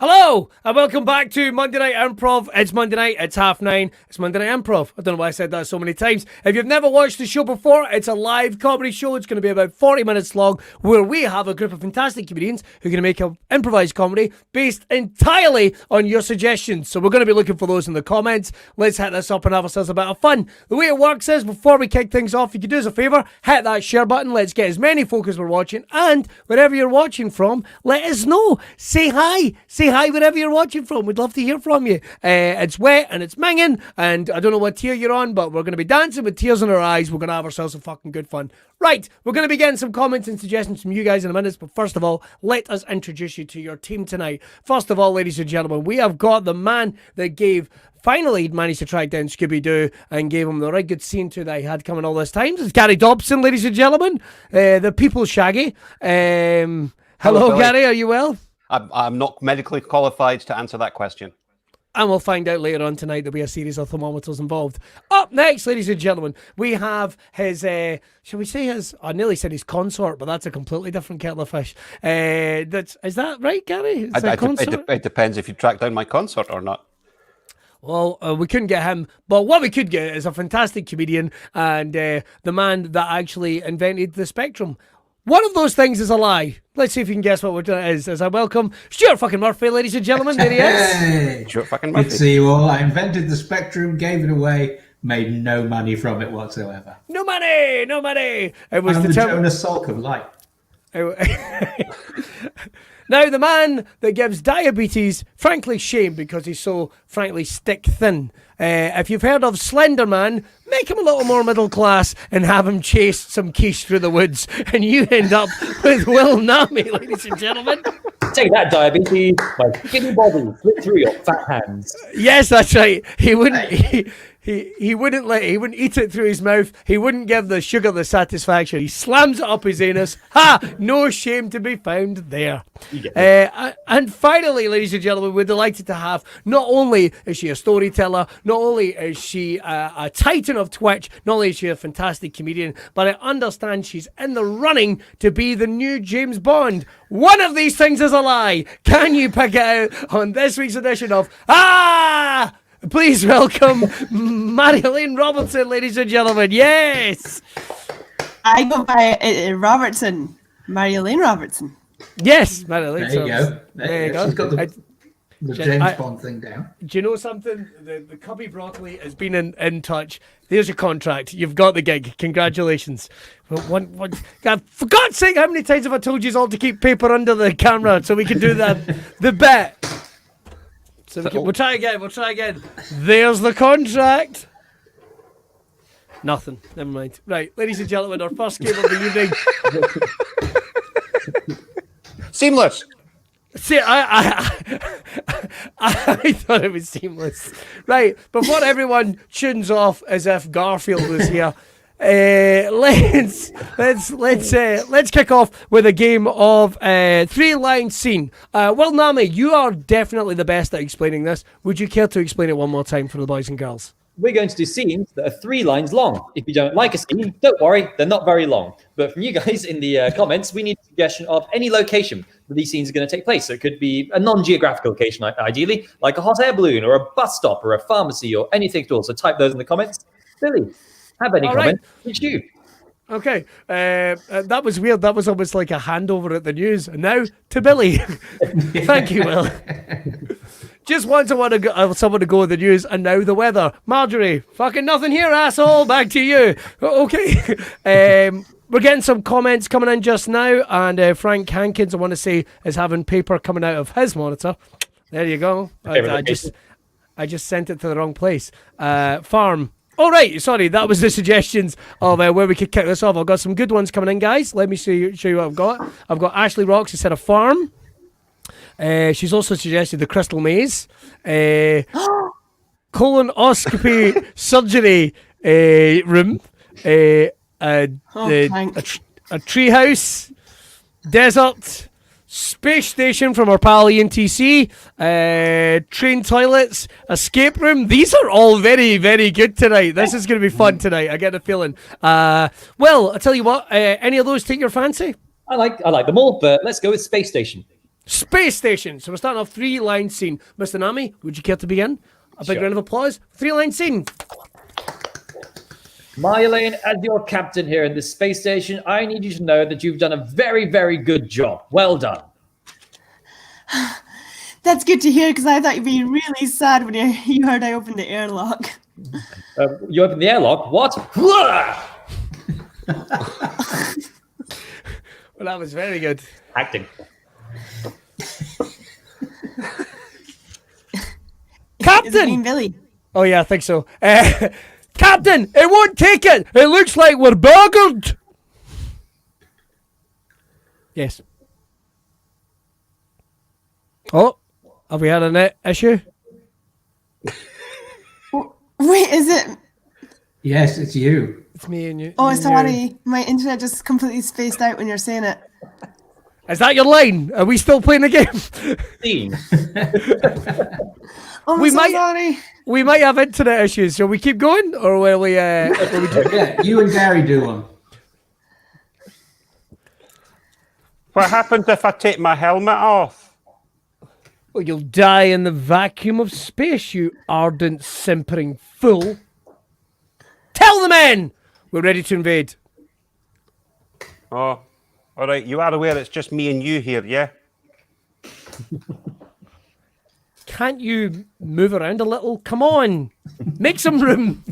Hello, and welcome back to Monday Night Improv. It's Monday night, it's 9:30. It's Monday Night Improv. I don't know why I said that so many times. If you've never watched the show before, it's a live comedy show. It's going to be about 40 minutes long, where we have a group of fantastic comedians who are going to make an improvised comedy based entirely on your suggestions. So we're going to be looking for those in the comments. Let's hit this up and have ourselves a bit of fun. The way it works is, before we kick things off, you could do us a favour, hit that share button. Let's get as many folk as we're watching. And wherever you're watching from, let us know. Say hi. Say hi wherever you're watching from. We'd love to hear from you. It's wet and it's minging, and I don't know what tier you're on, but we're going to be dancing with tears in our eyes. We're going to have ourselves some fucking good fun. Right, we're going to be getting some comments and suggestions from you guys in a minute, but first of all, let us introduce you to your team tonight. First of all, ladies and gentlemen, we have got the man that finally managed to track down Scooby-Doo and gave him the right good scene to that he had coming all this time. This is Gary Dobson, ladies and gentlemen, the People's Shaggy. Hello, Gary, are you well? I'm not medically qualified to answer that question. And we'll find out later on tonight. There'll be a series of thermometers involved. Up next, ladies and gentlemen, we have his, shall we say his, I nearly said his consort, but that's a completely different kettle of fish. Is that right, Gary? It depends if you track down my consort or not. Well, we couldn't get him, but what we could get is a fantastic comedian and the man that actually invented the spectrum. One of those things is a lie. Let's see if you can guess what it is. As I welcome Stuart fucking Murphy, ladies and gentlemen. There he is. Stuart fucking Murphy. Good to see you all. I invented the spectrum, gave it away, made no money from it whatsoever. No money, no money. It was I'm the Jonas Salk of light. Now, the man that gives diabetes, frankly, shame because he's so, frankly, stick thin. If you've heard of Slender Man, make him a little more middle class and have him chase some quiche through the woods, and you end up with Will Naameh, ladies and gentlemen. Take that, diabetes. My skinny body slip through your fat hands. Yes, that's right. He wouldn't. he wouldn't eat it through his mouth. He wouldn't give the sugar the satisfaction. He slams it up his anus. Ha! No shame to be found there. And finally, ladies and gentlemen, we're delighted to have, not only is she a storyteller, not only is she a titan of Twitch, not only is she a fantastic comedian, but I understand she's in the running to be the new James Bond. One of these things is a lie. Can you pick it out on this week's edition of Please welcome Marjolein Robertson, ladies and gentlemen. Yes! I go by Robertson. Marjolein Robertson. Yes, Marjolein. There you go. There you go. She's got the James Bond thing down. Do you know something? The Cubby Broccoli has been in touch. There's your contract. You've got the gig. Congratulations. God, for God's sake, how many times have I told you all to keep paper under the camera so we can do the bet? So we'll try again. There's the contract. Nothing. Never mind. Right, ladies and gentlemen, our first game of the evening. Seamless. See, I thought it was seamless. Right, before everyone tunes off as if Garfield was here, let's kick off with a game of 3-line scene. Well, Naameh, you are definitely the best at explaining this. Would you care to explain it one more time for the boys and girls? We're going to do scenes that are 3 lines long. If you don't like a scene, don't worry, they're not very long. But from you guys in the comments, we need a suggestion of any location where these scenes are going to take place. So it could be a non-geographical location, ideally, like a hot air balloon or a bus stop or a pharmacy or anything at all. So type those in the comments. Billy, have any comments? It's you. Okay, that was weird. That was almost like a handover at the news. And now to Billy. Thank you, Will. Just want someone to go with the news, and now the weather. Marjorie, fucking nothing here, asshole. Back to you. Okay. We're getting some comments coming in just now, and Frank Hankins, I want to say, is having paper coming out of his monitor. There you go. I just sent it to the wrong place. Farm. All right, sorry, that was the suggestions of where we could kick this off. I've got some good ones coming in, guys. Let me show you what I've got. I've got Ashley Rocks, who said a farm. She's also suggested the Crystal Maze. Colonoscopy surgery room. A treehouse. Desert. Space station from our pal ENTC. Train toilets. Escape room. These are all very, very good tonight. This is going to be fun tonight. I get a feeling. Well, I'll tell you what. Any of those take your fancy? I like them all, but let's go with space station. Space station. So we're starting off 3-line scene. Mr. Naameh, would you care to begin? A big round of applause. 3-line scene. Marjolein, as your captain here in this space station, I need you to know that you've done a very, very good job. Well done. That's good to hear, because I thought you'd be really sad when you heard I opened the airlock. You opened the airlock? What? Well, that was very good. Acting. Captain! Is it mean Billy? Oh, yeah, I think so. Captain, it won't take it. It looks like we're burgered. Yes. Oh, have we had a net issue? Wait, is it? Yes, it's you. It's me and you. Oh, sorry. My internet just completely spaced out when you're saying it. Is that your line? Are we still playing the game? Scene. Oh, I'm sorry. We might have internet issues. Shall we keep going, or will we? Yeah, you and Gary do one. What happens if I take my helmet off? Well, you'll die in the vacuum of space, you ardent, simpering fool. Tell the men we're ready to invade. Oh, all right. You are aware it's just me and you here, yeah? Can't you move around a little? Come on, make some room.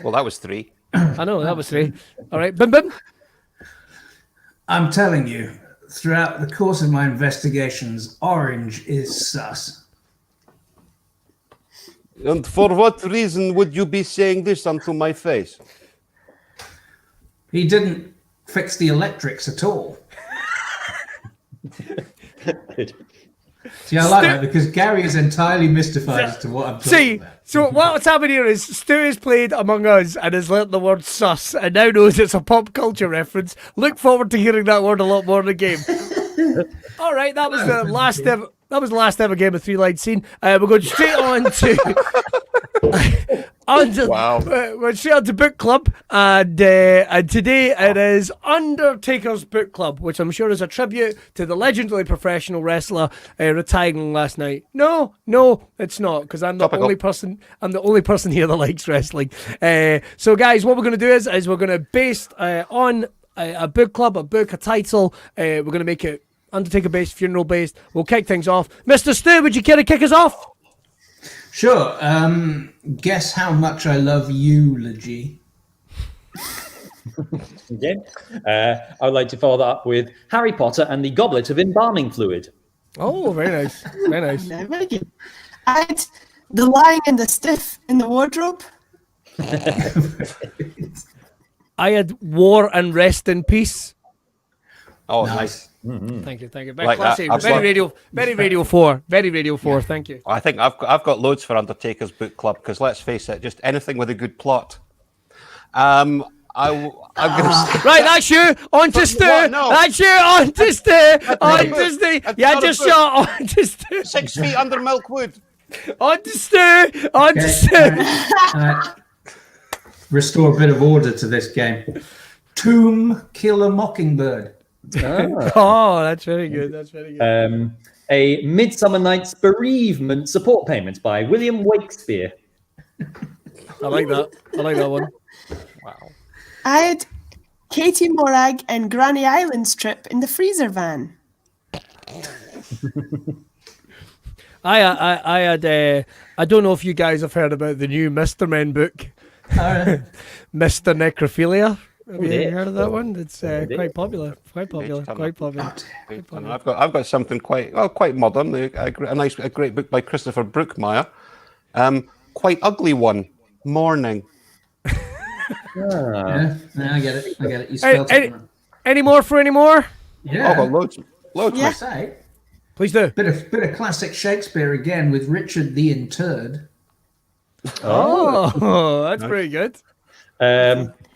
Well, that was 3. I know, that was 3. All right, bim bim. I'm telling you, throughout the course of my investigations, Orange is sus. And for what reason would you be saying this unto my face? He didn't fix the electrics at all. Good. See, I like that because Gary is entirely mystified as to what I'm talking about. So what's happened here is Stu has played Among Us and has learnt the word sus and now knows it's a pop culture reference. Look forward to hearing that word a lot more in the game. All right, that was the last ever. That was the last ever Game of Three-Line scene. We're going straight on to we're straight on to book club, and today it is Undertaker's book club, which I'm sure is a tribute to the legendary professional wrestler retiring last night. No, it's not, because I'm the only person. I'm the only person here that likes wrestling. So, guys, what we're going to do is we're going to based on a book club, a book, a title. We're going to make it Undertaker-based, funeral-based. We'll kick things off. Mr. Stu, would you care to kick us off? Sure. Guess how much I love eulogy. Okay. I would like to follow that up with Harry Potter and the Goblet of Embalming Fluid. Oh, very nice. Very nice. No, very good. And the lying and the stiff in the wardrobe. I had War and Rest in Peace. Oh, Nice. nice. Thank you. Very Like that. classy. I've Very got- Radio 4. Very Radio 4. Thank you. I think I've got loads for Undertaker's book club, because let's face it, just anything with a good plot. I'm going to Right, that's you. On to Stu. what? No. That's you. On to Stu. On not a to Stu. book. Yeah, That's just not a shot. On to Stu. 6 feet under Milkwood. On to Stu. On to Okay, Stu. Restore a bit of order to this game. Tomb Kill a Mockingbird. Oh, that's very good. That's very good. A Midsummer Night's Bereavement Support Payment by William Wakespeare. I like that. I like that one. I had Katie Morag and Granny Island's trip in the freezer van. I had. I don't know if you guys have heard about the new Mr. Men book, Mr. Necrophilia. Have you heard of that one? It's quite popular. Quite popular. Quite popular. And I've got something quite modern. A great book by Christopher Brookmeyer. Quite ugly one. Mourning. Yeah, I get it. You spelled it wrong. Any more for any more? Yeah. I've got loads. Yeah. Say, Please do. bit of classic Shakespeare again with Richard the Interred. Oh, that's pretty good.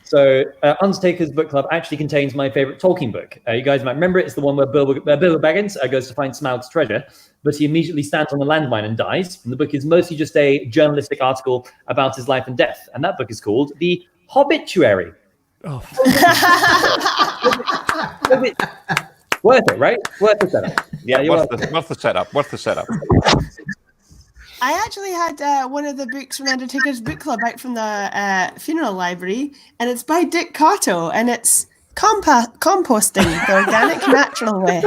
So Undertaker's book club actually contains my favorite Tolkien book. You guys might remember it. It's the one where Bilbo Baggins goes to find Smaug's treasure, but he immediately stands on a landmine and dies. And the book is mostly just a journalistic article about his life and death. And that book is called The Hobbituary. Oh. Worth it, right? Worth the setup. Yeah, you're worth the setup. Worth the setup. I actually had one of the books from Undertaker's book club out from the funeral library, and it's by Dick Cato, and it's composting the organic, natural way.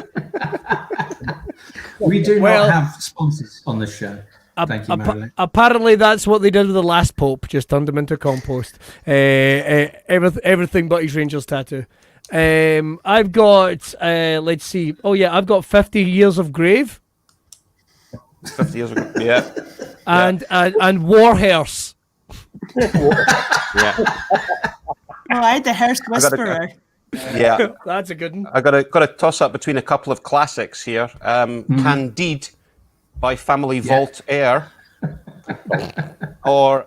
We do Well- not have sponsors on this show. Thank you, Marilyn. Apparently, that's what they did with the last Pope. Just turned him into compost. Everything but his Rangers tattoo. I've got. Let's see. Oh yeah, I've got 50 Years of Grave 50 years ago. Yeah. and Warhearse. Yeah. Oh, I had the Hearst Whisperer. Yeah. That's a good one. I got to toss up between a couple of classics here. Candide by Family Vault Air, or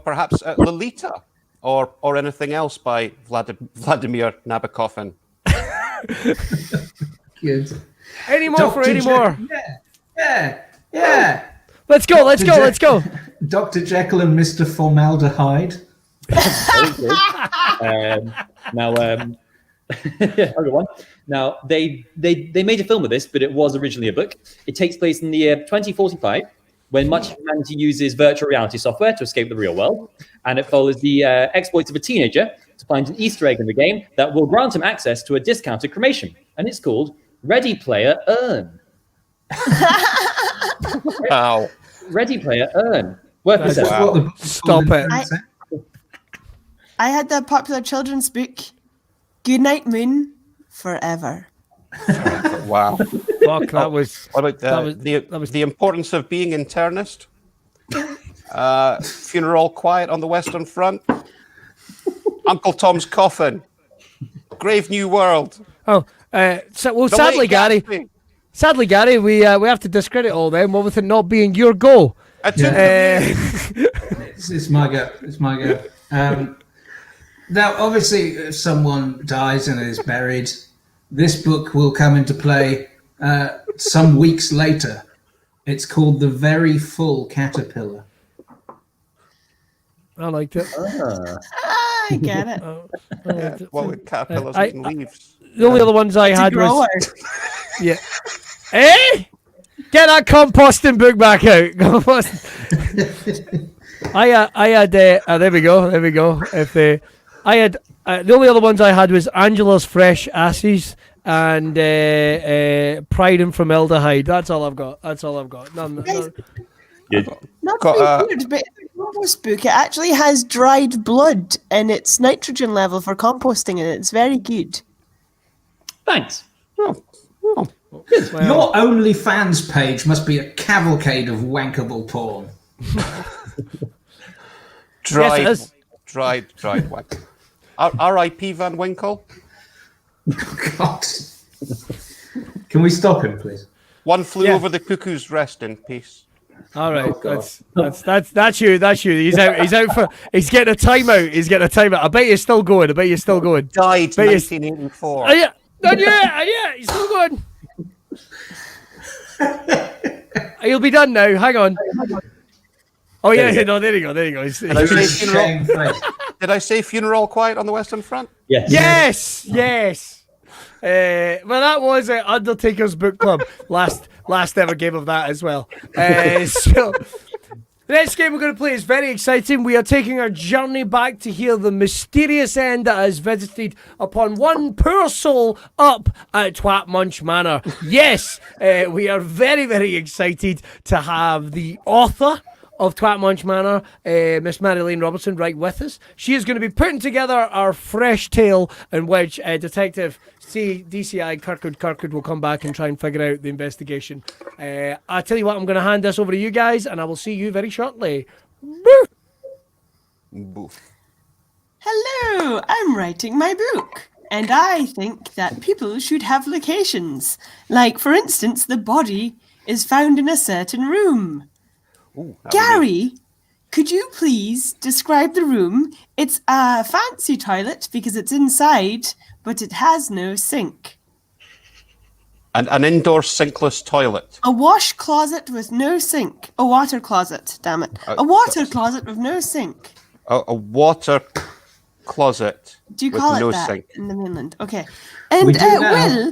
perhaps Lolita, or anything else by Vladimir Nabokov. Good. Any more Dr. for any more? Yeah. Let's go. Let's go. Let's go. Dr. Jekyll and Mr. Formaldehyde. Now, other one. Now, they made a film of this, but it was originally a book. It takes place in the year 2045, when much of humanity uses virtual reality software to escape the real world, and it follows the exploits of a teenager to find an Easter egg in the game that will grant him access to a discounted cremation, and it's called Ready Player Earn. Wow. Ready Player Earn. Worth the setup. What the book is Stop called in it. French. I had the popular children's book, Goodnight Moon, Forever. Wow. Fuck, that was. What about that was- the importance of being internist? Funeral quiet on the Western Front. Uncle Tom's coffin. Grave New World. Oh, The sadly, Late Gary. Gatsby. Sadly, Gary, we have to discredit all them with it not being your go. It's my go. It's my go. Now, obviously, if someone dies and is buried, this book will come into play some weeks later. It's called The Very Full Caterpillar. I liked it. I get it. What with caterpillars eating leaves? The only other ones I had Grower. was get that composting book back out. I had there we go. If I had the only other ones I had was Angela's Fresh Asses and Pride and Formaldehyde. That's all I've got. None. Good. Not to be weird, but in the compost book, it actually has dried blood and its nitrogen level for composting, and it's very good. Thanks. Oh. Good. Well, Your OnlyFans page must be a cavalcade of wankable porn. Yes, it Dried wank. R.I.P. Van Winkle. God. Can we stop him, please? One flew Yeah. over the cuckoo's rest in peace. all right, God. that's you. He's out. He's getting a timeout. I bet you're still going. Died But he's- 1984. Yeah, he's still going. He'll be done now. Hang on. Oh yeah, no, there you go. He's- Did I say Shame funeral? face. Did I say funeral quiet on the Western Front? Yes. Yes. Well, that was Undertaker's book club. Last ever game of that as well. So the next game we're going to play is very exciting. We are taking our journey back to hear the mysterious end that has visited upon one poor soul up at Twat Munch Manor. Yes, we are very, very excited to have the author of Twat Munch Manor, Miss Marjolein Robertson, right with us. She is going to be putting together our fresh tale in which Detective DCI Kirkwood will come back and try and figure out the investigation. I tell you what, I'm going to hand this over to you guys, and I will see you very shortly. Boo! Boof. Hello, I'm writing my book, and I think that people should have locations. Like, for instance, the body is found in a certain room. Ooh, that would Gary, could you please describe the room? It's a fancy toilet because it's inside, but it has no sink. An indoor sinkless toilet. A wash closet with no sink. A water closet, damn it. A water closet with no sink. A water closet Do you with call no it that sink. in the mainland? Okay. And We do now.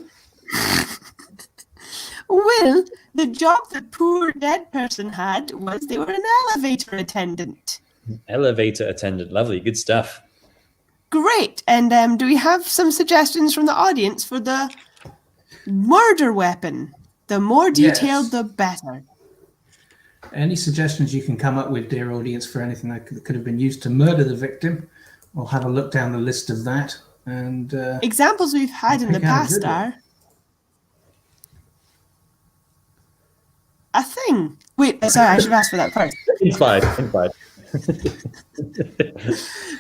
Will, the job the poor dead person had was they were an elevator attendant. Elevator attendant. Lovely. Good stuff. Great. And do we have some suggestions from the audience for the murder weapon? The more detailed, Yes. the better. Any suggestions you can come up with, dear audience, for anything that could have been used to murder the victim? We'll have a look down the list of that. And Examples we've had in the Pick out a past good one. are a thing. Wait, sorry, I should ask for that first. Inspired.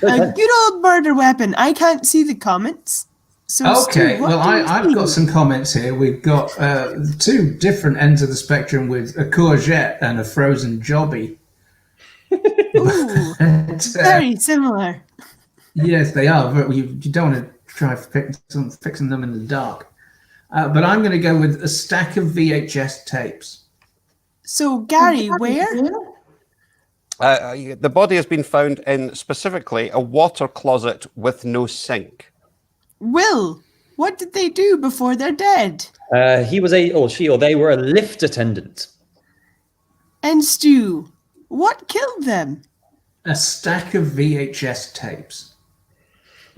A good old murder weapon. I can't see the comments. So okay, Stu, what well, do you I've think? got some comments here. We've got two different ends of the spectrum with a courgette and a frozen jobby. Ooh, And, very similar. yes, they are. But you don't want to try fixing them in the dark. But I'm going to go with a stack of VHS tapes. So, Gary, where? The body has been found in specifically a water closet with no sink. Will, what did they do before they're dead? He was she or they were a lift attendant. And Stu, what killed them? A stack of VHS tapes.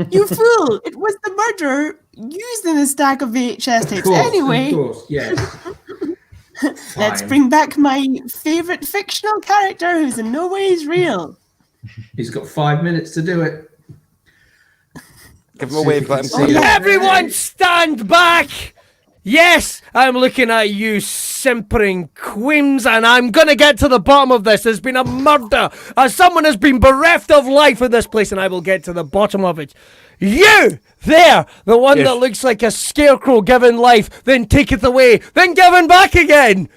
You fool! It was the murderer using a stack of VHS tapes. Anyway, Of course, yes. let's Fine. bring back my favourite fictional character who's in no ways real. He's got 5 minutes to do it. Give him away, but See you. Everyone stand back! Yes, I'm looking at you simpering queens, and I'm gonna get to the bottom of this. There's been a murder. Someone has been bereft of life in this place, and I will get to the bottom of it. You there, the one Yes. that looks like a scarecrow given life, then taketh away, then given back again.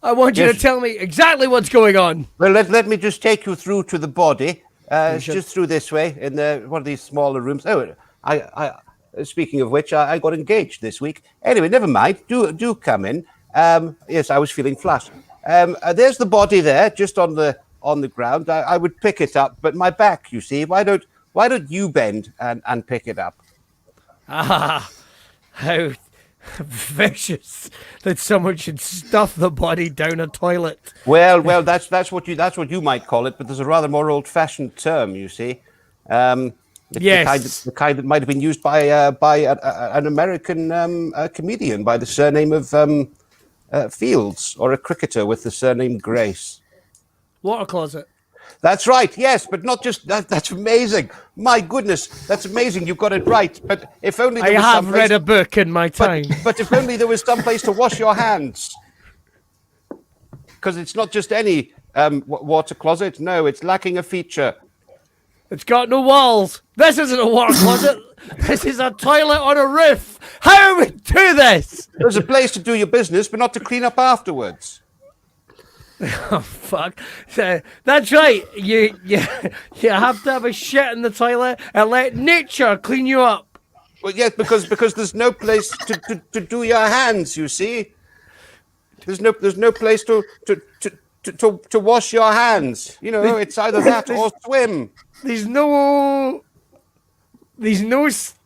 I want you Yes. to tell me exactly what's going on. Well, let me just take you through to the body. It's should. just through this way in one of these smaller rooms. Oh, I speaking of which, I got engaged this week. Anyway, never mind. Do come in. Yes, I was feeling flushed. There's the body there, just on the ground. I would pick it up, but my back, you see. Why don't you bend and pick it up? Ah, how vicious that someone should stuff the body down a toilet. Well, that's what you might call it, but there's a rather more old-fashioned term, you see. Yes. The kind that might have been used by an American comedian by the surname of Fields, or a cricketer with the surname Grace. Water closet. That's right, yes, but not just that. That's amazing. My goodness, that's amazing. You got it right. But if only I there was have someplace- read a book in my time. But if only there was some place to wash your hands. Because it's not just any water closet. No, it's lacking a feature. It's got no walls. This isn't a water closet. This is a toilet on a roof. How do we do this? There's a place to do your business, but not to clean up afterwards. Oh, fuck. That's right. You have to have a shit in the toilet and let nature clean you up. Well, yes, because there's no place to do your hands. You see, there's no place to wash your hands. You know, it's either that or swim. There's no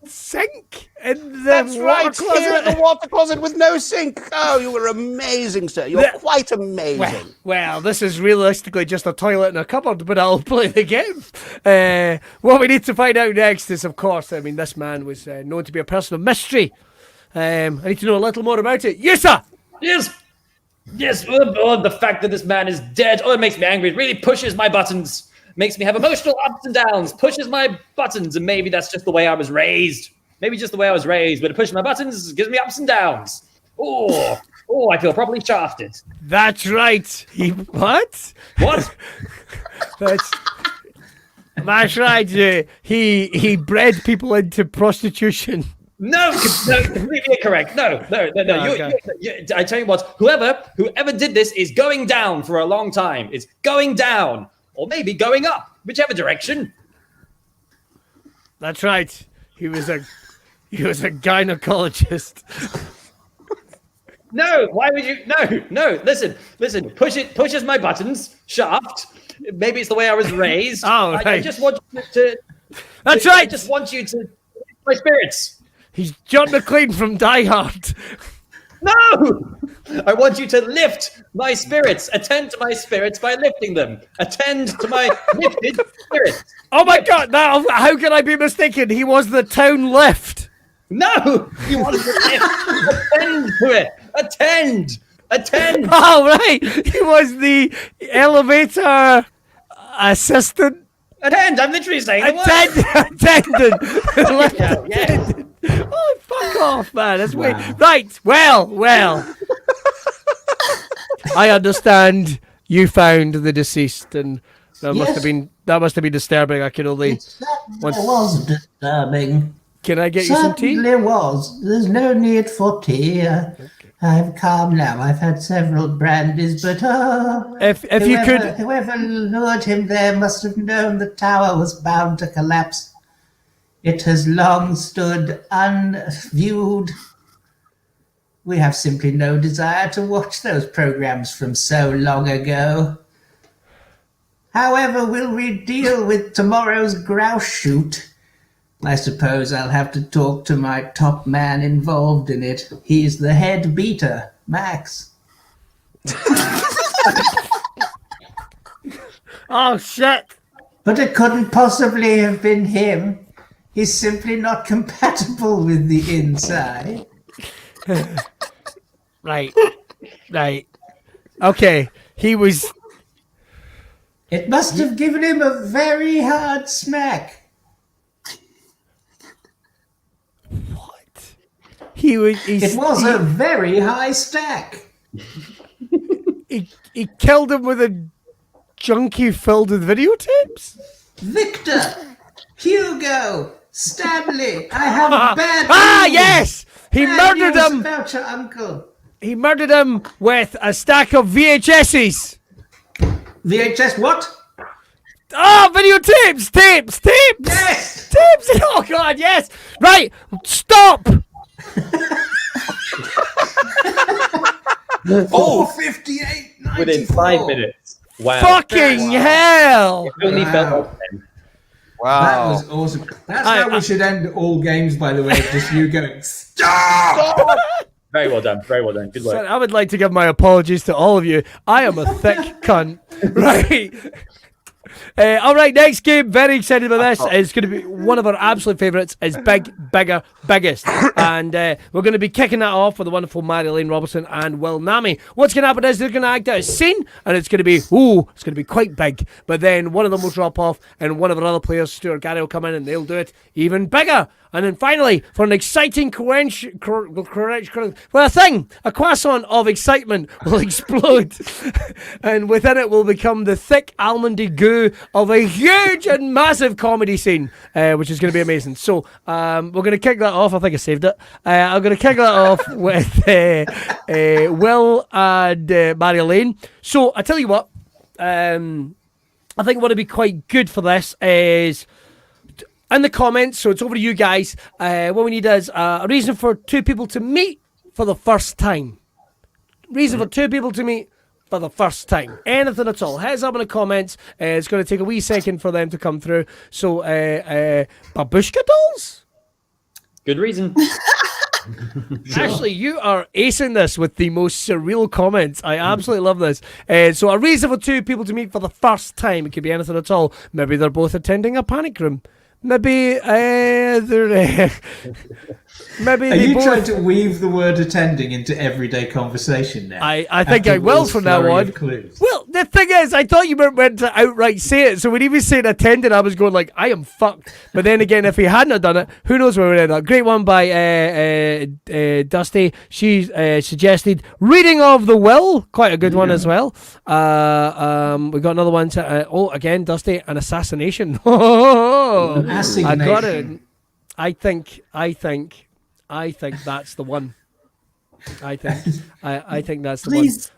sink in the That's water right. closet. Here in the water closet with no sink. Oh, you were amazing, sir. You're quite amazing. Well, this is realistically just a toilet and a cupboard, but I'll play the game. What we need to find out next is, of course, I mean, this man was known to be a person of mystery. I need to know a little more about it. Yes, sir! Yes. Oh, the fact that this man is dead. Oh, it makes me angry. It really pushes my buttons. Makes me have emotional ups and downs. Pushes my buttons, and maybe that's just the way I was raised. But it pushes my buttons, gives me ups and downs. Oh, I feel properly shafted. That's right. What? What? That's right. He bred people into prostitution. No, completely incorrect. No. Okay. I tell you what, whoever did this is going down for a long time. It's going down, or maybe going up, whichever direction. That's right. He was a gynecologist. No, why would you? No. Listen. Pushes my buttons. Shaft. Maybe it's the way I was raised. Oh, right. I just want you to. That's right. I just want you to. My spirits. He's John McClane from Die Hard. No! I want you to lift my spirits. Attend to my spirits by lifting them. Attend to my lifted spirits. Oh my God! Now, how can I be mistaken? He was the town lift. No! You want to lift. Attend to it. Attend. Oh right, he was the elevator assistant. Attend. I'm literally saying the word. Attendant. Yeah. Oh, fuck off, man. That's weird. Right. Well. I understand you found the deceased, and that must have been disturbing. I can only. It certainly was disturbing. Can I get you some tea? Certainly was. There's no need for tea. I'm calm now. I've had several brandies, but If you could. whoever lured him there must have known the tower was bound to collapse. It has long stood unviewed. We have simply no desire to watch those programs from so long ago. However, will we deal with tomorrow's grouse shoot? I suppose I'll have to talk to my top man involved in it. He's the head beater, Max. Oh shit! But it couldn't possibly have been him. He's simply not compatible with the inside. Right. Okay, he was. It must have given him a very hard smack. What? It was a very high stack. He killed him with a junkie filled with videotapes? Victor, Hugo, Stanley, I have bad news. Yes! He Bad murdered news him! about your uncle. He murdered him with a stack of VHSs. VHS what? Oh, videotapes! Tapes! Yes! Tapes! Oh, God, yes! Right, stop! 4:58. Within 5 minutes. Wow. Fucking hell! It only felt like 10. Wow. That was awesome. That's how we should end all games, by the way. Just you going, stop! Very well done. Very well done. Good work. So I would like to give my apologies to all of you. I am a thick cunt. Right. All right, next game. Very excited about this. It's going to be one of our absolute favourites. Is Big, Bigger, Biggest. And we're going to be kicking that off with the wonderful Marjolein Robertson and Will Naameh. What's going to happen is they're going to act out a scene, and it's going to be, it's going to be quite big. But then one of them will drop off, and one of our other players, Stu Garry, will come in, and they'll do it even bigger. And then finally, for an exciting a croissant of excitement will explode. And within it will become the thick almondy goo of a huge and massive comedy scene, which is going to be amazing. So we're going to kick that off. I think I saved it. I'm going to kick that off with Will and Marjolein. So I tell you what, I think what would be quite good for this is in the comments, so it's over to you guys. What we need is a reason for two people to meet for the first time. Reason for two people to meet for the first time. Anything at all. Heads up in the comments. It's going to take a wee second for them to come through. So, babushka dolls? Good reason. Actually, you are acing this with the most surreal comments. I absolutely love this. So, a reason for two people to meet for the first time. It could be anything at all. Maybe they're both attending a panic room. Maybe they're. Maybe Are they you both... trying to weave the word attending into everyday conversation now? I think I will from now on. Well, the thing is, I thought you weren't meant to outright say it. So when he was saying attended, I was going like, I am fucked. But then again, if he hadn't done it, who knows where we'd end up. Great one by Dusty. She suggested reading of the will. Quite a good one as well. We got another one. Again, Dusty, an assassination. I got it. I think that's the one. I think that's the Please,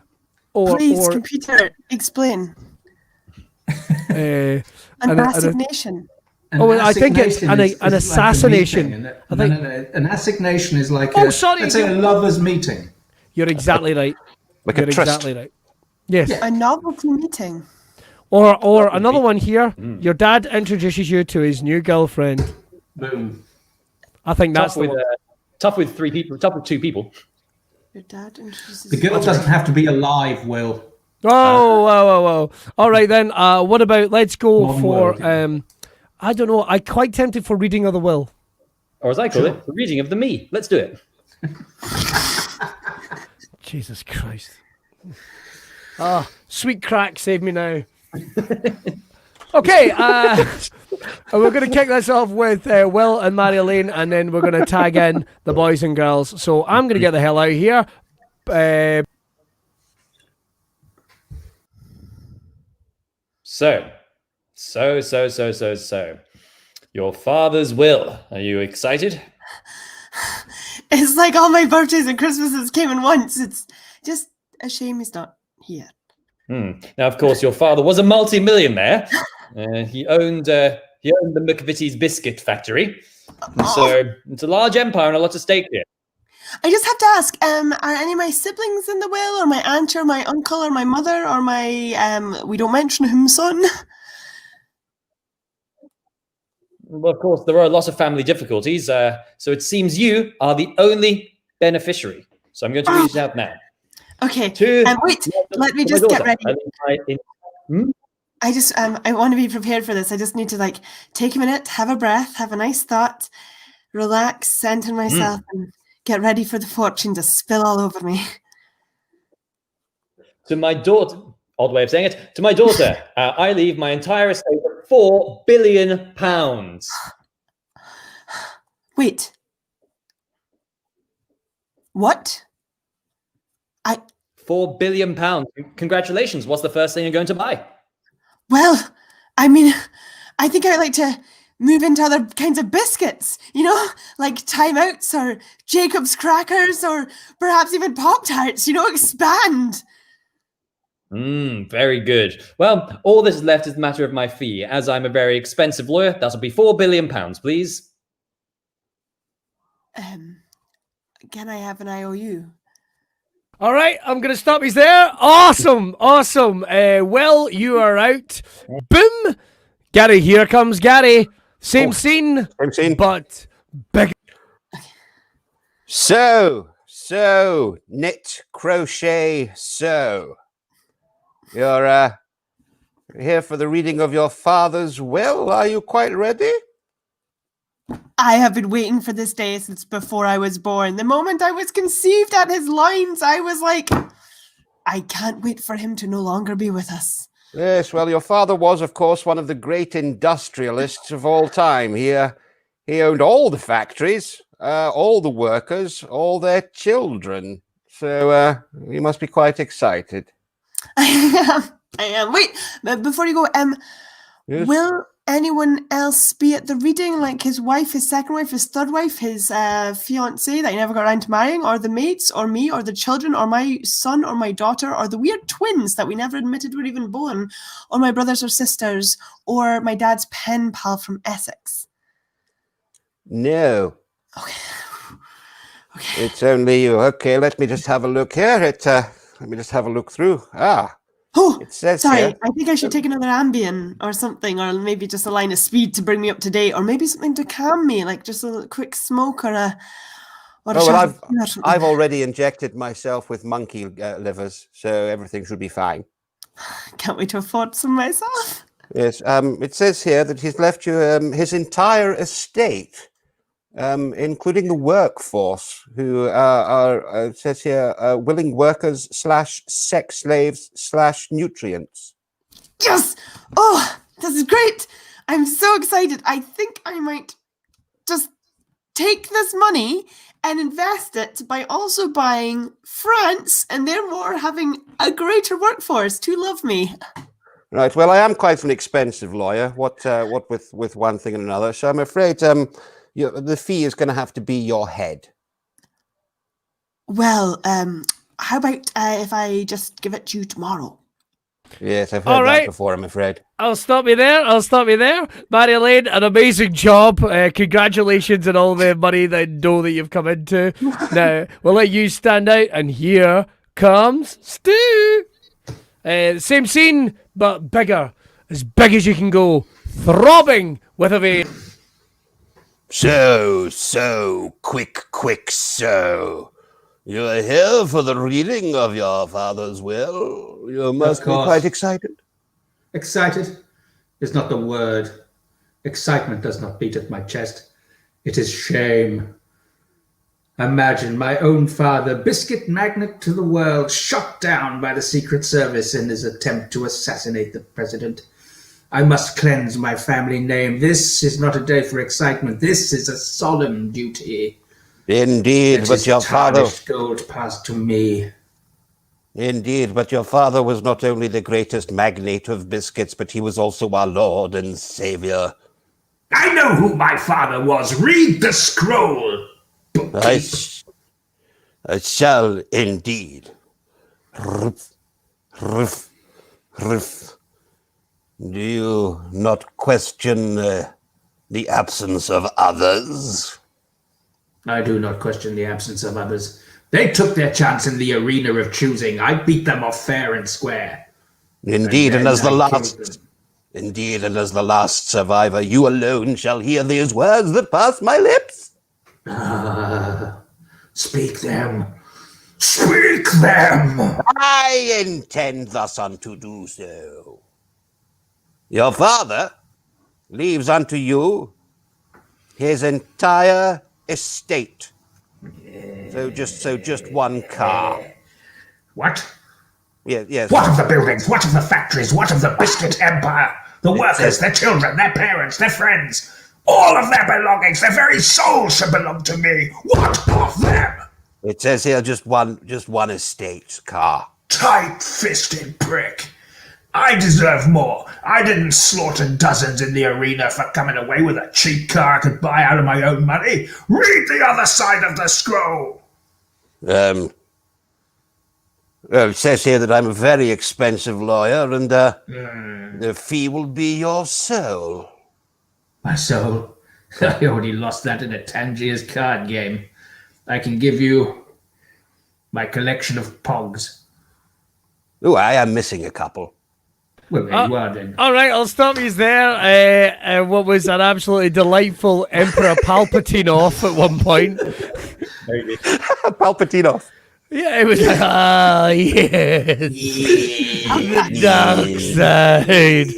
one. please, computer, explain. An assignation. I think it's an assassination. Like an assignation is like let's say a lovers' meeting. You're exactly right. Like You're a tryst. exactly right. Yes. A novelty meeting. Or another one here. Your dad introduces you to his new girlfriend. Boom. I think that's the one. Tough with 3 people. Tough with 2 people. Your dad introduces. The girl doesn't have to be alive, Will. Whoa. All right then. What about let's go One for word. I don't know. I'm quite tempted for reading of the will. Or as I call it, the reading of the me. Let's do it. Jesus Christ. Sweet crack, save me now. Okay, we're going to kick this off with Will and Marjolein, and then we're going to tag in the boys and girls. So I'm going to get the hell out of here. So. Your father's will. Are you excited? It's like all my birthdays and Christmases came in once. It's just a shame he's not here. Now, of course, your father was a multi-millionaire. He owned the McVitie's biscuit factory. So it's a large empire and a lot of stake here. I just have to ask, are any of my siblings in the will, or my aunt, or my uncle, or my mother, or my, we don't mention him, son? Well, of course, there are lots of family difficulties. So it seems you are the only beneficiary. So I'm going to read it out now. Okay, wait, let me to just my get daughter. ready. I just, I want to be prepared for this. I just need to take a minute, have a breath, have a nice thought, relax, center myself, and get ready for the fortune to spill all over me. To my daughter, odd way of saying it, to my daughter, I leave my entire estate of £4 billion. Wait. What? £4 billion. Congratulations. What's the first thing you're going to buy? Well, I mean, I think I'd like to move into other kinds of biscuits, like Time Outs or Jacob's Crackers or perhaps even Pop-Tarts, expand. Very good. Well, all this is left is the matter of my fee. As I'm a very expensive lawyer, that'll be £4 billion, please. Can I have an IOU? All right, I'm going to stop you there. Awesome. Well, you are out. Boom. Gary, here comes Gary. Same scene, but bigger. So, knit, crochet, sew. You're here for the reading of your father's will. Are you quite ready? I have been waiting for this day since before I was born. The moment I was conceived at his loins, I was like, I can't wait for him to no longer be with us. Yes, well, your father was, of course, one of the great industrialists of all time. He owned all the factories, all the workers, all their children. So you must be quite excited. I am. Wait, before you go, Yes? will anyone else be at the reading? Like his wife, his second wife, his third wife, his fiancée that he never got around to marrying, or the mates, or me, or the children, or my son, or my daughter, or the weird twins that we never admitted were even born, or my brothers or sisters, or my dad's pen pal from Essex? No. Okay. It's only you. Okay, let me just have a look here. Let me just have a look through. Oh, it says sorry. here. I think I should take another Ambien or something, or maybe just a line of speed to bring me up to date, or maybe something to calm me, like just a quick smoke or a. I've already injected myself with monkey livers, so everything should be fine. Can't wait to afford some myself. Yes. It says here that he's left you his entire estate, including the workforce, who are, it says here, willing workers / sex slaves / nutrients. Yes! Oh, this is great! I'm so excited. I think I might just take this money and invest it by also buying France and therefore having a greater workforce to love me. Right. Well, I am quite an expensive lawyer. What with one thing and another. So I'm afraid the fee is going to have to be your head. Well, how about if I just give it to you tomorrow? Yes, I've heard that before, I'm afraid. I'll stop you there. Marjolein, an amazing job. Congratulations on all the money, the dough that you've come into. Now, we'll let you stand out, and here comes Stu. Same scene, but bigger. As big as you can go. Throbbing with a vein. So, quick, so. You're here for the reading of your father's will. You must be quite excited. Excited is not the word. Excitement does not beat at my chest. It is shame. Imagine my own father, biscuit magnet to the world, shot down by the Secret Service in his attempt to assassinate the president. I must cleanse my family name. This is not a day for excitement. This is a solemn duty. Indeed, but your father... gold passed to me. Indeed, but your father was not only the greatest magnate of biscuits, but he was also our Lord and Savior. I know who my father was. Read the scroll. I shall indeed. Riff. Do you not question the absence of others? I do not question the absence of others. They took their chance in the arena of choosing. I beat them off fair and square. Indeed, and as the last survivor, you alone shall hear these words that pass my lips. Speak them. Speak them! I intend thus unto do so. Your father leaves unto you his entire estate. So just one car. What? Yes. What of the buildings? What of the factories? What of the biscuit empire? The workers, their children, their parents, their friends. All of their belongings, their very souls should belong to me. What of them? It says here just one estate car. Tight-fisted prick. I deserve more. I didn't slaughter dozens in the arena for coming away with a cheap car I could buy out of my own money. Read the other side of the scroll. Well, it says here that I'm a very expensive lawyer, and the fee will be your soul. My soul? I already lost that in a Tangiers card game. I can give you my collection of pogs. Oh, I am missing a couple. Well, there you are then. All right, I'll stop you there. What was an absolutely delightful Emperor Palpatine off at one point. Palpatine off. Yeah, it was like, yes. The dark side.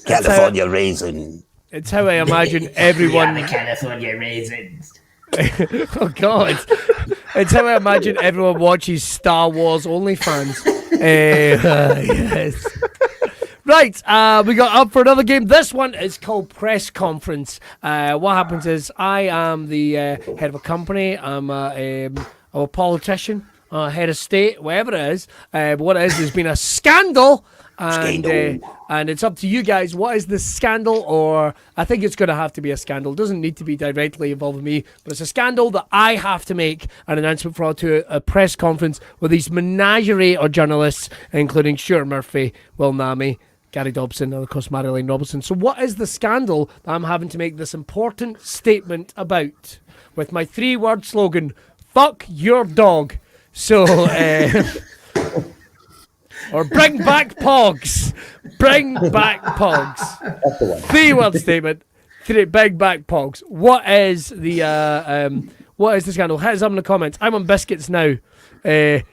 California raisin. It's how I imagine everyone. The California raisins. Oh, God. It's how I imagine everyone watches Star Wars OnlyFans. Yes. Right, we got up for another game. This one is called Press Conference. What happens is I am the head of a company. I'm a politician, head of state, whatever it is. But what it is, there's been a scandal. And it's up to you guys. What is the scandal? Or I think it's going to have to be a scandal. It doesn't need to be directly involving me, but it's a scandal that I have to make an announcement for to a press conference with these menagerie of journalists, including Stuart Murphy, Will Naameh, Gary Dobson, and of course Marjolein Robertson. So what is the scandal that I'm having to make this important statement about? With my 3-word slogan, fuck your dog. So, or bring back Pogs. Bring back Pogs. 3-word statement. Bring back Pogs. What is the scandal? Hit us up in the comments. I'm on biscuits now.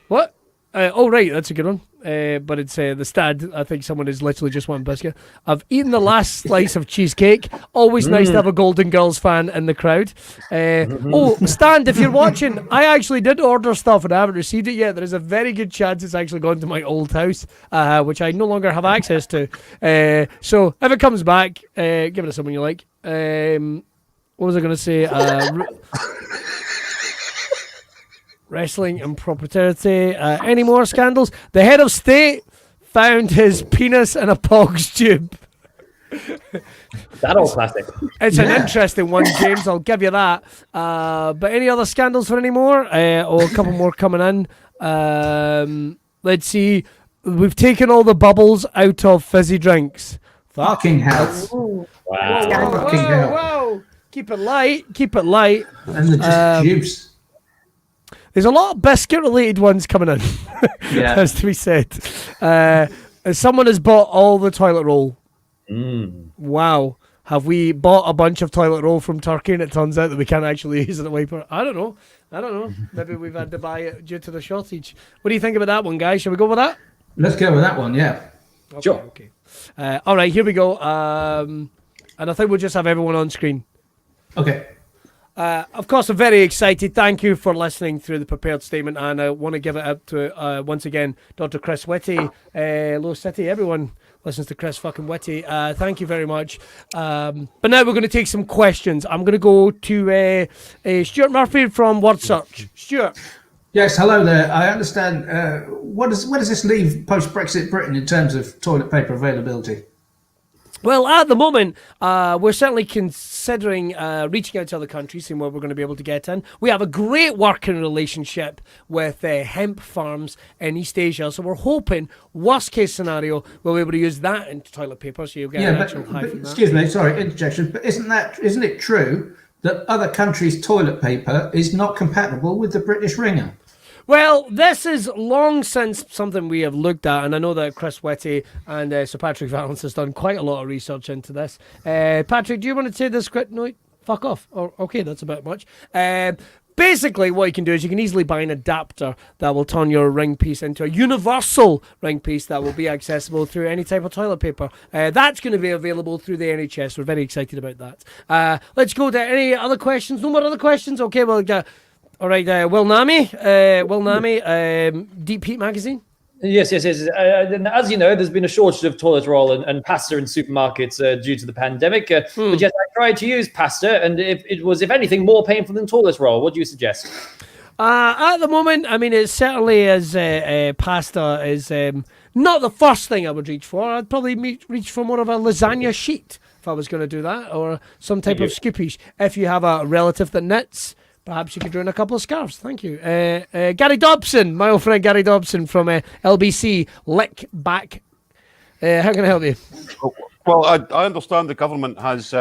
What? Oh right, that's a good one. But it's the Stad. I think someone is literally just one biscuit. I've eaten the last slice of cheesecake. Always nice to have a Golden Girls fan in the crowd. Oh, Stan, if you're watching, I actually did order stuff and I haven't received it yet. There is a very good chance it's actually gone to my old house, which I no longer have access to. So if it comes back, give it to someone you like. What was I going to say? Wrestling impropriety. Any more scandals? The head of state found his penis in a Pogs tube. That old classic. It's an interesting one, James. I'll give you that. But any other scandals for any more? Or a couple more coming in. Let's see. We've taken all the bubbles out of fizzy drinks. Fucking hell. Wow. Fucking hell. Whoa. Keep it light. Keep it light. And they're just juice. There's a lot of biscuit-related ones coming in, Yeah. has to be said. Someone has bought all the toilet roll. Wow. Have we bought a bunch of toilet roll from Turkey and it turns out that we can't actually use it as a wiper? I don't know. Maybe we've had to buy it due to the shortage. What do you think about that one, guys? Shall we go with that? Let's go with that one, yeah. Okay, Sure. Okay. All right, here we go. And I think we'll just have everyone on screen. Okay. Of course, I'm very excited. Thank you for listening through the prepared statement, and I want to give it up to once again Dr. Chris Whitty, Low City. Everyone listens to Chris fucking Whitty. Thank you very much. But now we're going to take some questions. I'm going to go to Stuart Murphy from Word Search. Stuart. Yes, hello there. I understand. Where does this leave post-Brexit Britain in terms of toilet paper availability? Well, at the moment, we're certainly considering reaching out to other countries, seeing where we're going to be able to get in. We have a great working relationship with hemp farms in East Asia, so we're hoping, worst case scenario, we'll be able to use that into toilet paper, so you'll get an actual high from that. Excuse me, sorry, interjection, but isn't it true that other countries' toilet paper is not compatible with the British ringer? Well, this is long since something we have looked at, and I know that Chris Whitty and Sir Patrick Vallance has done quite a lot of research into this. Patrick, do you want to say this quick? No, fuck off. Oh, okay, that's about much. Basically, what you can do is you can easily buy an adapter that will turn your ring piece into a universal ring piece that will be accessible through any type of toilet paper. That's going to be available through the NHS. We're very excited about that. Let's go to any other questions. No more other questions? Okay, well, all right, Will Naameh, Deep Heat Magazine. Yes. As you know, there's been a shortage of toilet roll and pasta in supermarkets due to the pandemic. But yes, I tried to use pasta, and if anything, more painful than toilet roll. What do you suggest? At the moment, I mean, it certainly is pasta is not the first thing I would reach for. I'd probably reach for more of a lasagna sheet if I was going to do that, or some type of scoopies. If you have a relative that knits, perhaps you could ruin a couple of scarves. Thank you. Gary Dobson, my old friend Gary Dobson from LBC, Lick Back. How can I help you? Well, I understand the government has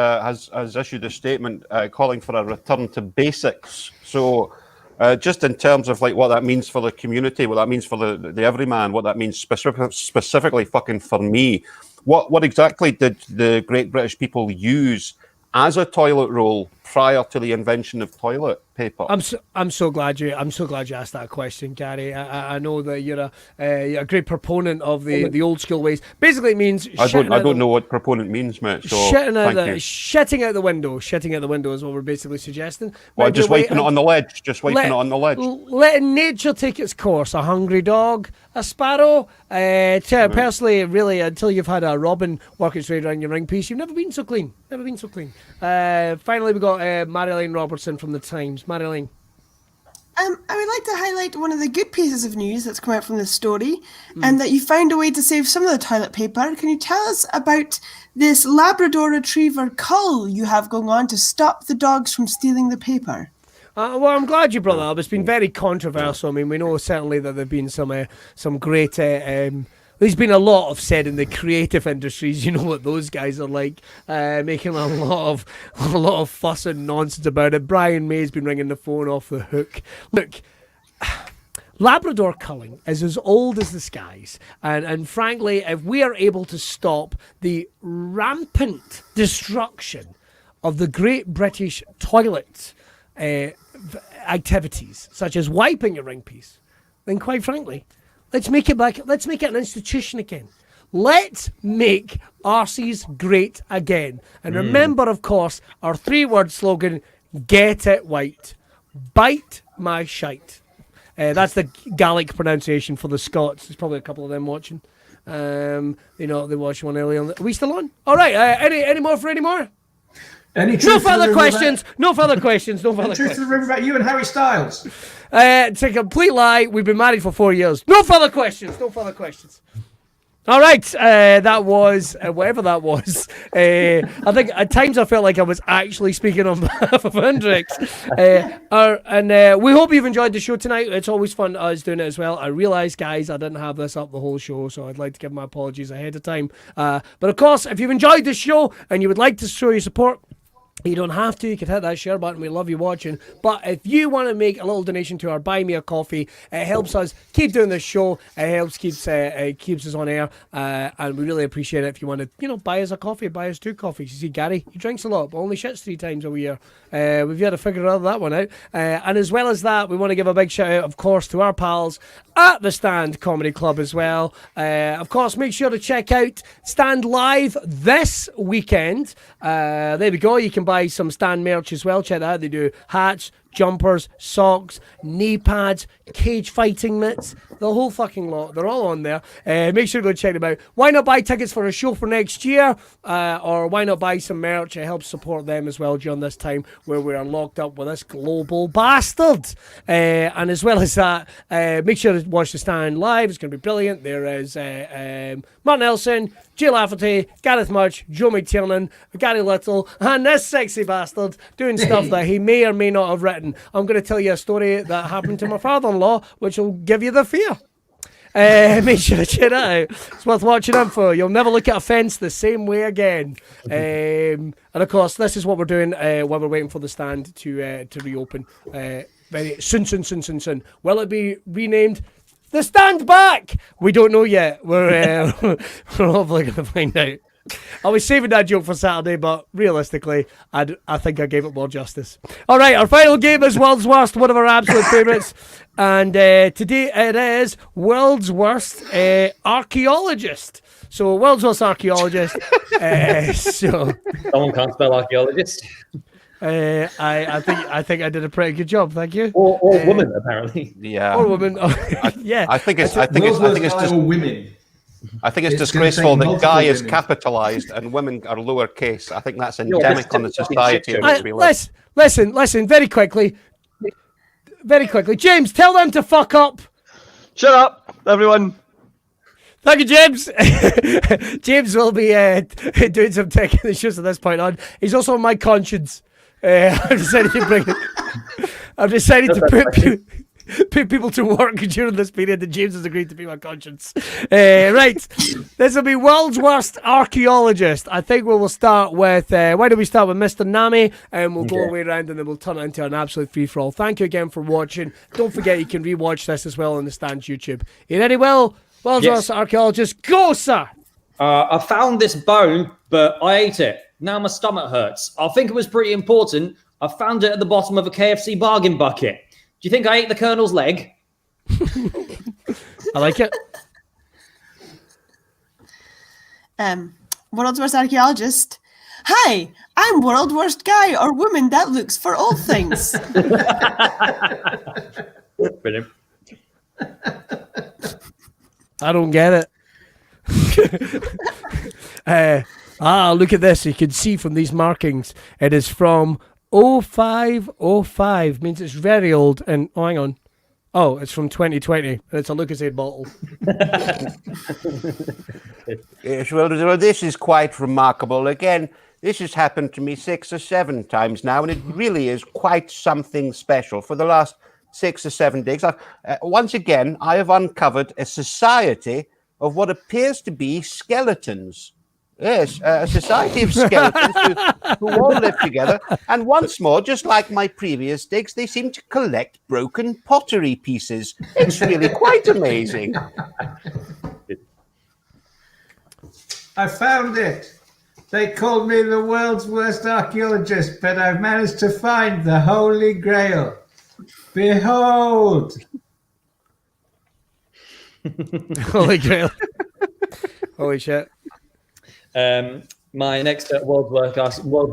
issued a statement calling for a return to basics. So, just in terms of like what that means for the community, what that means for the everyman, what that means specifically fucking for me, what exactly did the Great British people use as a toilet roll prior to the invention of toilet paper? I'm so glad you asked that question, Gary. I know that you're a great proponent of the old school ways. Basically, it means I don't know what proponent means, mate. So shitting out the window. Shitting out the window is what we're basically suggesting. Well, just wiping it on the ledge. Just wiping it on the ledge. Letting nature take its course. A hungry dog, a sparrow. Personally, really, until you've had a robin work its way around your ring piece, you've never been so clean. Never been so clean. Finally, we got Marjolein Robertson from the Times. Marjolein. I would like to highlight one of the good pieces of news that's come out from this story, and that you found a way to save some of the toilet paper. Can you tell us about this Labrador Retriever cull you have going on to stop the dogs from stealing the paper? Well, I'm glad you brought that up. It's been very controversial. I mean, we know certainly that there have been some great... there's been a lot of said in the creative industries. You know what those guys are like, making a lot of fuss and nonsense about it. Brian May's been ringing the phone off the hook. Look, Labrador culling is as old as the skies, and frankly, if we are able to stop the rampant destruction of the Great British toilet activities, such as wiping a ring piece, then quite frankly, let's make it an institution again. Let's make arses great again. And remember, of course, our 3-word slogan, get it white. Bite my shite. That's the Gaelic pronunciation for the Scots. There's probably a couple of them watching. They watched one earlier on. Are we still on? All right. Any more for any more? No further questions. No further questions. Truth to the river about you and Harry Styles. It's a complete lie. We've been married for 4 years. No further questions. All right. That was whatever that was. I think at times I felt like I was actually speaking on behalf of Hendrix. We hope you've enjoyed the show tonight. It's always fun us doing it as well. I realise, guys, I didn't have this up the whole show, so I'd like to give my apologies ahead of time. But of course, if you've enjoyed the show and you would like to show your support, you don't have to. You can hit that share button. We love you watching. But if you want to make a little donation to our Buy Me a Coffee, it helps us keep doing this show. It helps keeps us on air, and we really appreciate it. If you want to, buy us a coffee, buy us 2 coffees. You see, Gary, he drinks a lot, but only shits 3 times a year. We've got to figure that one out. And as well as that, we want to give a big shout out, of course, to our pals at the Stand Comedy Club as well. Of course, make sure to check out Stand Live this weekend. There we go. You can buy some Stand merch as well. Check that out. They do hats, jumpers, socks, knee pads, cage fighting mitts, the whole fucking lot. They're all on there. Make sure to go check them out. Why not buy tickets for a show for next year? Or why not buy some merch? It helps support them as well during this time where we are locked up with this global bastard. And as well as that, make sure to watch the Stand live. It's going to be brilliant. There is Martin Elson, Jay Lafferty, Gareth Mudge, Joe McTiernan, Gary Little, and this sexy bastard doing stuff that he may or may not have written. I'm going to tell you a story that happened to my father-in-law, which will give you the fear. Make sure to check that out. It's worth watching out for. You'll never look at a fence the same way again. And of course, this is what we're doing while we're waiting for the Stand to reopen. Very soon. Will it be renamed The Stand Back? We don't know yet. We're hopefully going to find out. I was saving that joke for Saturday, but realistically, I think I gave it more justice. All right, our final game is World's Worst, one of our absolute favourites. And today it is World's Worst Archaeologist. So, World's Worst Archaeologist. Someone can't spell archaeologist. I think I did a pretty good job, thank you. Or woman, apparently. Yeah. Or woman. Yeah. I think it's just women. I think it's disgraceful that guy is capitalised and women are lowercase. I think that's endemic on the society in which we live. Listen, very quickly. very quickly. James, tell them to fuck up. Shut up, everyone. Thank you, James. James will be doing some tech in the shows from this point on. He's also on my conscience. I've decided to put people to work during this period, and James has agreed to be my conscience. Right, this will be World's Worst Archaeologist. I think we will start with, why don't we start with Mr. Naameh, and we'll go our way around, and then we'll turn it into an absolute free-for-all. Thank you again for watching. Don't forget you can rewatch this as well on the Stands YouTube. You ready, Will? World's Worst Archaeologist, go, sir! I found this bone, but I ate it. Now my stomach hurts. I think it was pretty important. I found it at the bottom of a KFC bargain bucket. Do you think I ate the Colonel's leg? I like it. World's Worst Archaeologist. Hi, I'm world worst guy or woman that looks for old things. Brilliant. I don't get it. Look at this. You can see from these markings, it is from 0505. Means it's very old. And, hang on. Oh, it's from 2020. And it's a Lucasade bottle. Yes, well, this is quite remarkable. Again, this has happened to me 6 or 7 times now, and it really is quite something special. For the last 6 or 7 days, once again, I have uncovered a society of what appears to be skeletons. Yes, a society of skeletons who all live together. And once more, just like my previous digs, they seem to collect broken pottery pieces. It's really quite amazing. I found it. They called me the world's worst archaeologist, but I've managed to find the Holy Grail. Behold! Holy Grail. Holy shit. My next world's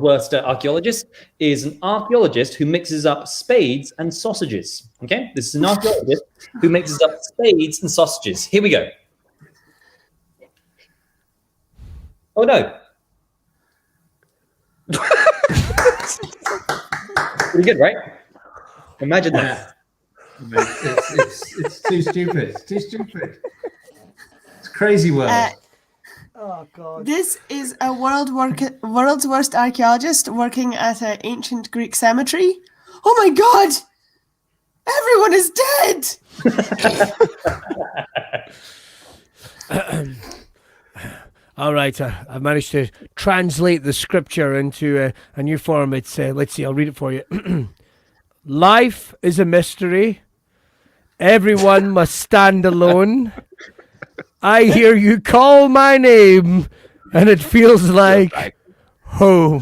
worst archaeologist is an archaeologist who mixes up spades and sausages. Okay, this is an archaeologist who mixes up spades and sausages. Here we go. Oh no! Pretty good, right? Imagine that. It's too stupid. It's too stupid. It's crazy world. Oh, God. This is a world's worst archaeologist working at an ancient Greek cemetery. Oh my God! Everyone is dead! All right, I've managed to translate the scripture into a new form. It's let's see, I'll read it for you. Life is a mystery. Everyone must stand alone. I hear you call my name, and it feels like home.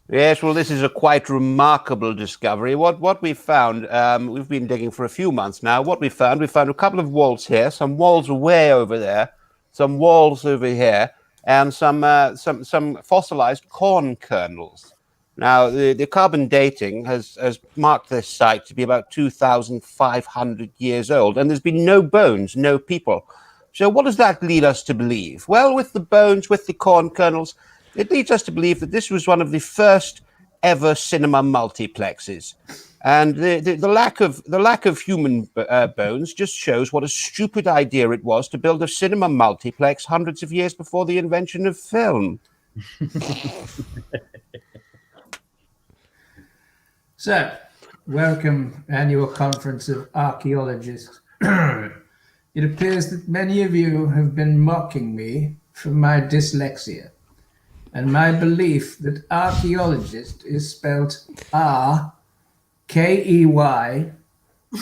Yes, well, this is a quite remarkable discovery. What we found, we've been digging for a few months now. What we found a couple of walls here, some walls way over there, some walls over here, and some fossilized corn kernels. Now, the carbon dating has marked this site to be about 2,500 years old, and there's been no bones, no people. So what does that lead us to believe? Well, with the bones, with the corn kernels, it leads us to believe that this was one of the first ever cinema multiplexes. And the lack of human bones just shows what a stupid idea it was to build a cinema multiplex hundreds of years before the invention of film. So, welcome annual conference of archaeologists. It appears that many of you have been mocking me for my dyslexia and my belief that archaeologist is spelled R-K-E-Y,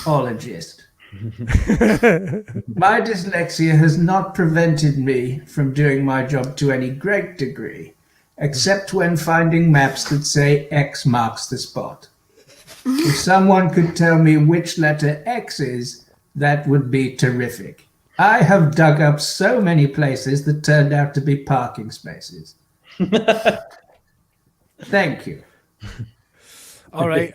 ologist. My dyslexia has not prevented me from doing my job to any great degree, except when finding maps that say X marks the spot. If someone could tell me which letter X is, that would be terrific. I have dug up so many places that turned out to be parking spaces. Thank you. All right.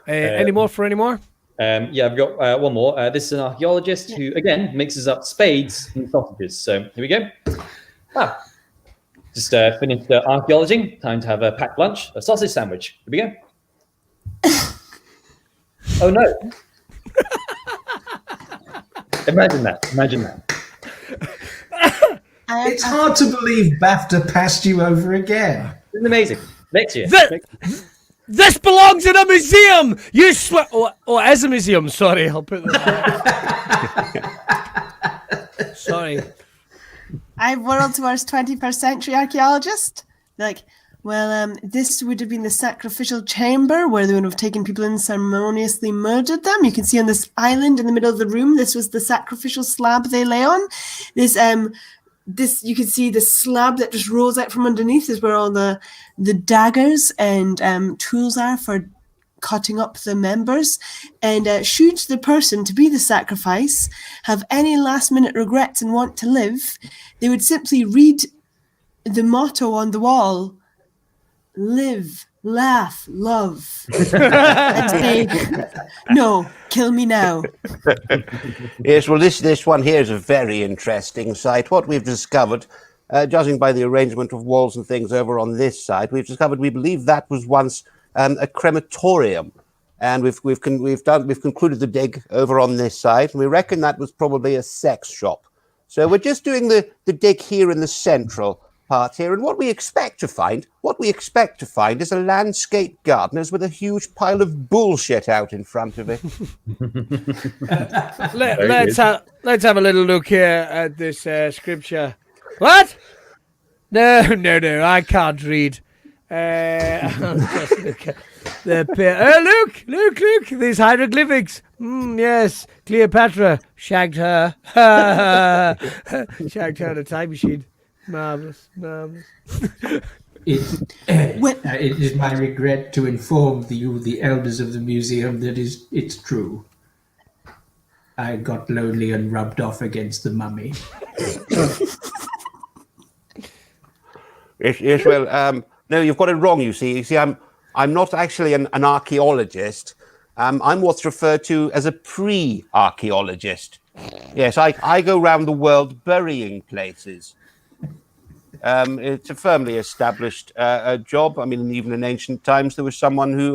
Any more for any more? Yeah, I've got one more. This is an archaeologist who, again, mixes up spades and sausages. So here we go. Just finished archaeologing. Time to have a packed lunch, a sausage sandwich. Here we go. Oh no! Imagine that. It's hard to believe BAFTA passed you over again. It's amazing. Next year. This belongs in a museum. You swear? Oh, it is a museum. Sorry, I'll put this back. Sorry. I'm world's worst 21st century archaeologist. Like, well, this would have been the sacrificial chamber where they would have taken people in and ceremoniously murdered them. You can see on this island in the middle of the room, this was the sacrificial slab they lay on. This you can see the slab that just rolls out from underneath is where all the daggers and tools are for cutting up the members. And should the person to be the sacrifice have any last minute regrets and want to live, they would simply read the motto on the wall: live, laugh, love. And say, no, kill me now. Yes, well, this one here is a very interesting site. What we've discovered, judging by the arrangement of walls and things over on this side, we believe that was once a crematorium, and we've concluded the dig over on this side, and we reckon that was probably a sex shop. So we're just doing the dig here in the central part here, and what we expect to find is a landscape gardener's with a huge pile of bullshit out in front of it. Let's have a little look here at this scripture. What? No, I can't read. I'll just look at look, these hieroglyphics. Yes, Cleopatra shagged her. Shagged her in a time machine. Marvellous. It is my regret to inform you, the elders of the museum, that it's true. I got lonely and rubbed off against the mummy. Yes, well, no, you've got it wrong, you see. I'm not actually an archaeologist. I'm what's referred to as a pre-archaeologist. Yes, I go around the world burying places. It's a firmly established job. I mean, even in ancient times, there was someone who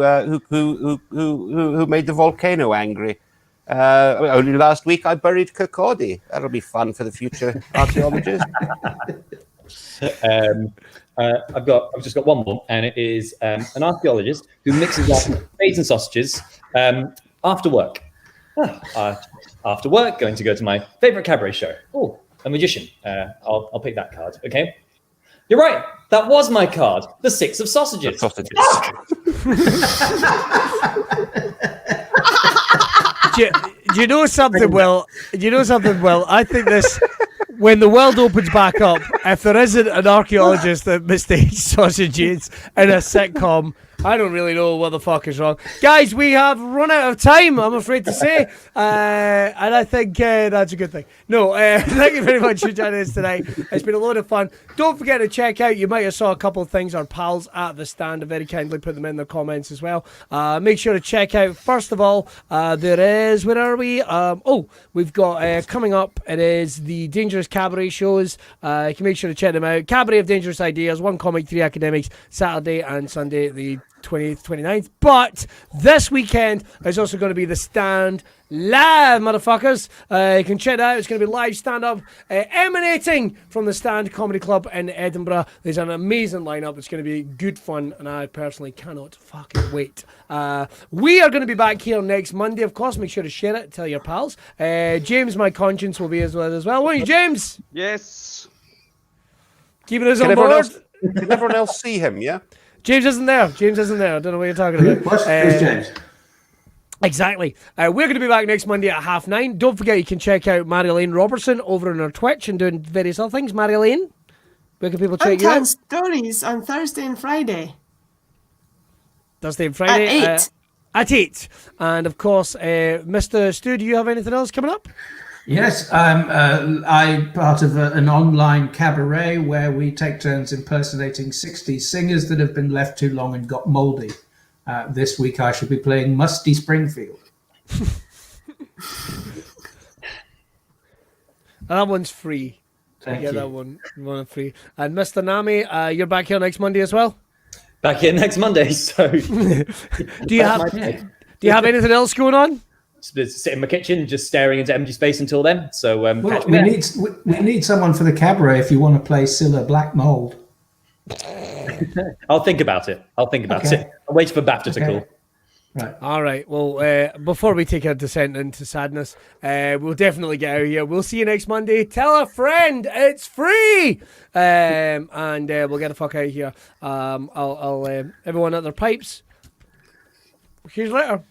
made the volcano angry. Only last week, I buried Kirkwood. That'll be fun for the future archaeologist. I've just got one more, and it is an archaeologist who mixes up spades and sausages after work. After work, going to go to my favorite cabaret show. Oh, a magician. I'll pick that card. Okay. You're right. That was my card. The 6 of sausages. do you know something, Will? I think this, when the world opens back up, if there isn't an archaeologist that mistakes sausages in a sitcom, I don't really know what the fuck is wrong. Guys, we have run out of time, I'm afraid to say. And I think that's a good thing. No, thank you very much for joining us tonight. It's been a load of fun. Don't forget to check out, you might have saw a couple of things our pals at the stand have very kindly put them in the comments as well. Make sure to check out, first of all, there is, where are we? We've got coming up, it is the Dangerous Cabaret shows. You can make sure to check them out. Cabaret of Dangerous Ideas, 1 comic, 3 academics, Saturday and Sunday, the 20th, 29th. But this weekend is also going to be the stand live, motherfuckers. You can check that out. It's going to be live stand-up emanating from the Stand Comedy Club in Edinburgh. There's an amazing lineup. It's going to be good fun, and I personally cannot fucking wait. We are going to be back here next Monday, of course. Make sure to share it. Tell your pals. James, my conscience, will be as well. Won't you, James? Yes. Keeping us on board. Can everyone else see him, yeah? James isn't there. I don't know what you're talking about. Who's James? Exactly. We're going to be back next Monday at 9:30. Don't forget you can check out Marjolein Robertson over on her Twitch and doing various other things. Marjolein, where can people check I'm you telling out? stories on Thursday and Friday. Thursday and Friday. At 8. At 8. And of course, Mr. Stu, do you have anything else coming up? Yes, I'm part of an online cabaret where we take turns impersonating 60 singers that have been left too long and got mouldy. This week I shall be playing Musty Springfield. That one's free. Thank you. That one free. And Mr. Naameh, you're back here next Monday as well? Back here next Monday, so... Do you have Do you have anything else going on? Just sit in my kitchen, just staring into empty space until then. So Well, we need someone for the cabaret if you want to play Scylla Black Mold. I'll think about it. I'll wait for BAFTA to call. Right. All right. Well, before we take a descent into sadness, we'll definitely get out of here. We'll see you next Monday. Tell a friend it's free, and we'll get the fuck out of here. I'll everyone at their pipes. Here's later.